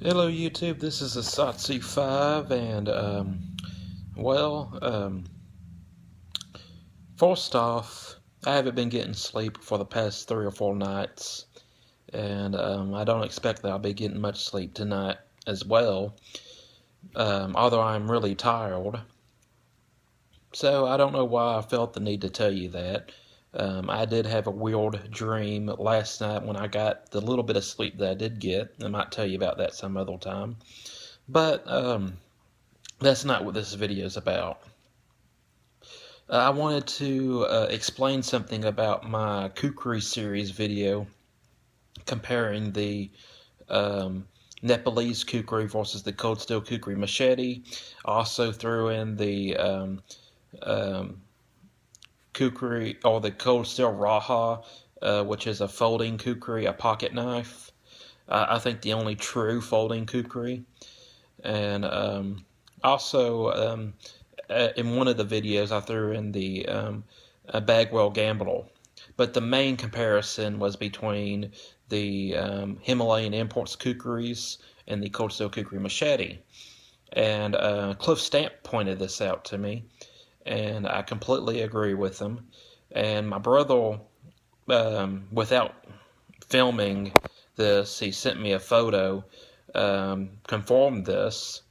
Hello YouTube, this is Asatsi 5 and well, first off, I haven't been getting sleep for the past 3 or 4 nights, and I don't expect that I'll be getting much sleep tonight as well, although I'm really tired. So I don't know why I felt the need to tell you that. I did have a weird dream last night when I got the little bit of sleep that I did get. I might tell you about that some other time. But that's not what this video is about. I wanted to explain something about my Kukri series video comparing the Nepalese Kukri versus the cold steel Kukri machete. I also threw in the Kukri or the cold steel Raha, which is a folding Kukri, a pocket knife. I think the only true folding Kukri. And also, in one of the videos, I threw in the Bagwell Gamble. But the main comparison was between the Himalayan Imports Kukris and the Cold Steel Kukri Machete. And Cliff Stamp pointed this out to me, and I completely agree with him. And my brother, without filming this, he sent me a photo, confirmed this.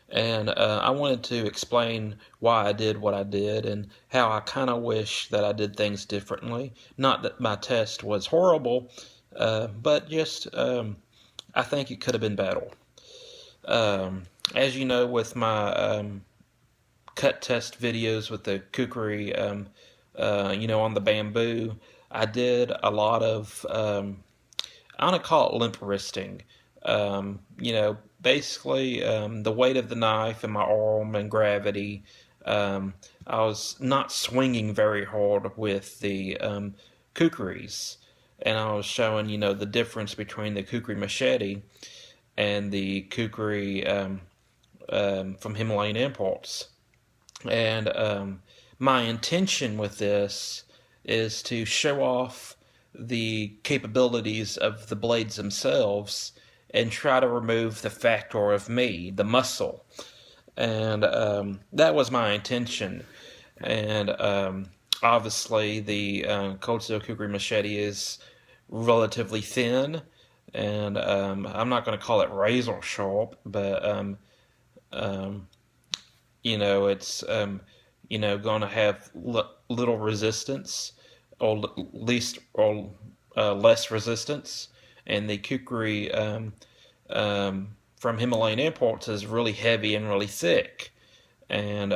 And I wanted to explain why I did what I did and how I kind of wish that I did things differently. Not that my test was horrible, but just I think it could have been better. As you know, with my cut test videos with the kukri, on the bamboo, I did a lot of, I want to call it limp wristing. Basically the weight of the knife and my arm and gravity. I was not swinging very hard with the kukris, and I was showing, the difference between the kukri machete and the kukri from Himalayan Imports. And my intention with this is to show off the capabilities of the blades themselves and try to remove the factor of me, the muscle. And that was my intention. And obviously, the Cold Steel Kukri machete is relatively thin, and I'm not going to call it razor sharp, but it's going to have little resistance, or least or less resistance. And the kukri from Himalayan Imports is really heavy and really thick. And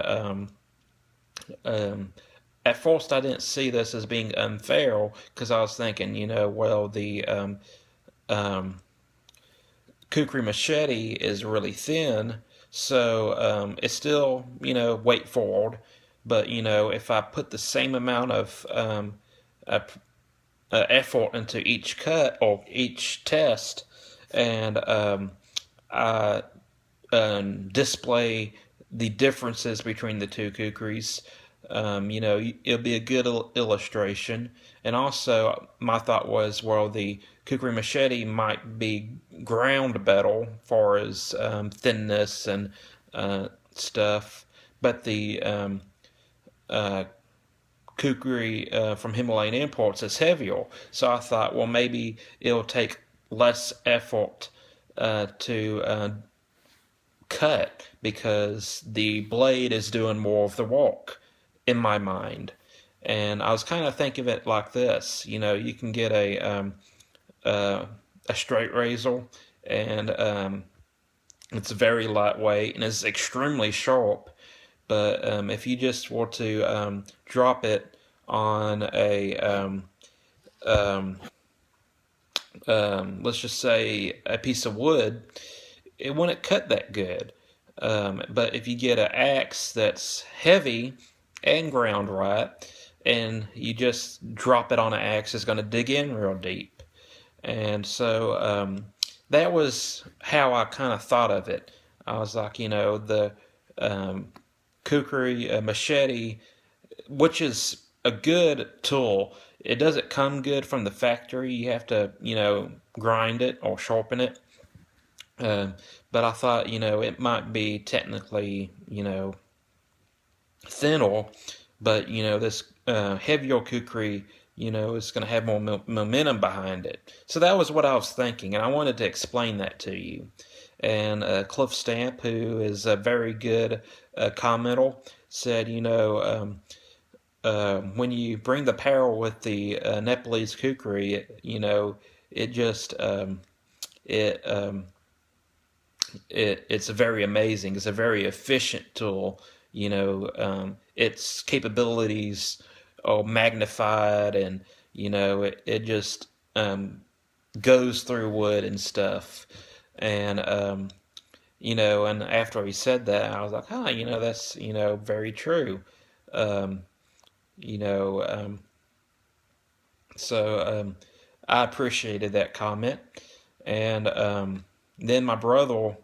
at first I didn't see this as being unfair, because I was thinking, the kukri machete is really thin, so it's still, weight forward. But, if I put the same amount of effort into each cut or each test, and I display the differences between the two kukris, it'll be a good illustration. And also, my thought was, well, the kukri machete might be ground better as far as thinness and stuff, but the kukri from Himalayan Imports is heavier. So I thought, well, maybe it'll take less effort to cut, because the blade is doing more of the work in my mind. And I was kind of thinking of it like this: you can get a straight razor, and it's very lightweight and it's extremely sharp. But if you just were to drop it on a let's just say a piece of wood, it wouldn't cut that good. But if you get an axe that's heavy and ground right, and you just drop it on an axe, it's going to dig in real deep. And so that was how I kind of thought of it. I was like, the kukri machete, which is a good tool, it doesn't come good from the factory. You have to, grind it or sharpen it. Um, but I thought, it might be technically, thinner, but this heavier kukri, is going to have more momentum behind it. So that was what I was thinking, and I wanted to explain that to you. And Cliff Stamp, who is a very good commenter, said, when you bring the power with the Nepalese kukri, it just it it's very amazing. It's a very efficient tool. Its capabilities are magnified, and it just goes through wood and stuff. And and after he said that, I was like, that's very true. Um, you know, um, so I appreciated that comment. And then my brother,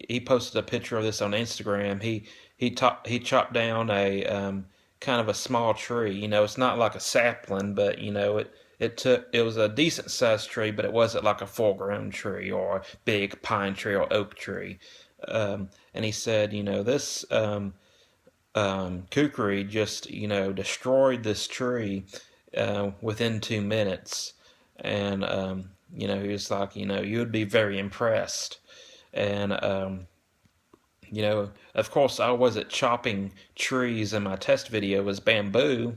he posted a picture of this on Instagram. He chopped down a kind of a small tree. It's not like a sapling, but it was a decent sized tree, but it wasn't like a full grown tree or a big pine tree or oak tree. And he said, this Kukri just destroyed this tree within 2 minutes. And he was like, you would be very impressed. And of course, I wasn't chopping trees in my test video. It was bamboo.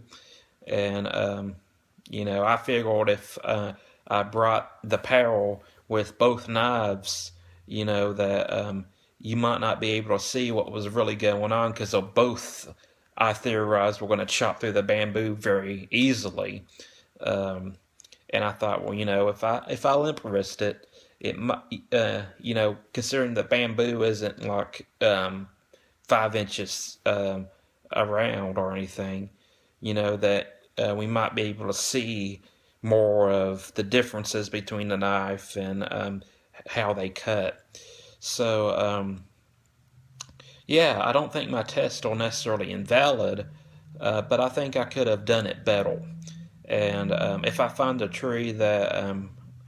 And I figured if I brought the barrel with both knives, that you might not be able to see what was really going on, because of both, I theorized, were going to chop through the bamboo very easily. Um, and I thought, well, if I limp wrist it, it might, considering the bamboo isn't like 5 inches around or anything, that we might be able to see more of the differences between the knife and how they cut. So, yeah, I don't think my tests are necessarily invalid, but I think I could have done it better. And if I find a tree that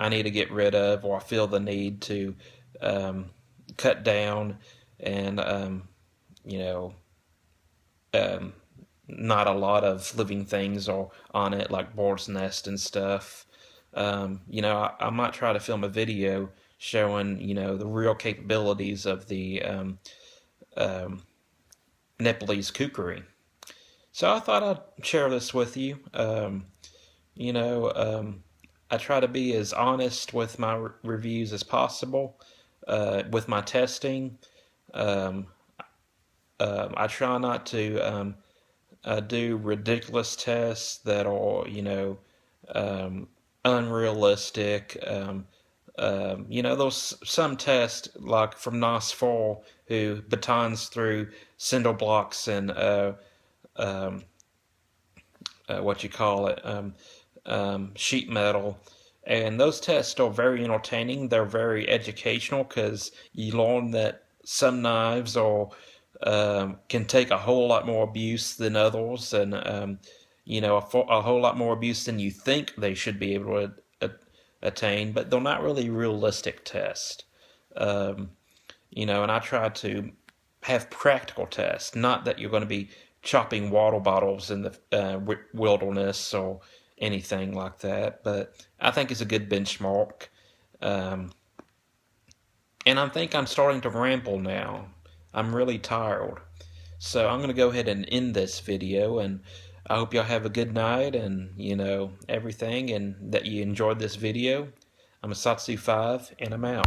I need to get rid of, or I feel the need to um, cut down, and you know, um, not a lot of living things are on it, like boar's nest and stuff. I might try to film a video showing the real capabilities of the um, Nepalese kukri. So I thought I'd share this with you. You know, um, I try to be as honest with my reviews as possible, with my testing. Um, I try not to do ridiculous tests that are, um, unrealistic. Those some tests like from Nos 4 who batons through cinder blocks and um, what you call it, sheet metal. And those tests are very entertaining. They're very educational because you learn that some knives are can take a whole lot more abuse than others, and a whole lot more abuse than you think they should be able to attain. But they're not really realistic tests. Um, and I try to have practical tests, not that you're going to be chopping water bottles in the wilderness or anything like that. But I think it's a good benchmark. Um, and I think I'm starting to ramble now. I'm really tired. So I'm going to go ahead and end this video, and I hope y'all have a good night and, everything, and that you enjoyed this video. I'm a Satsu 5, and I'm out.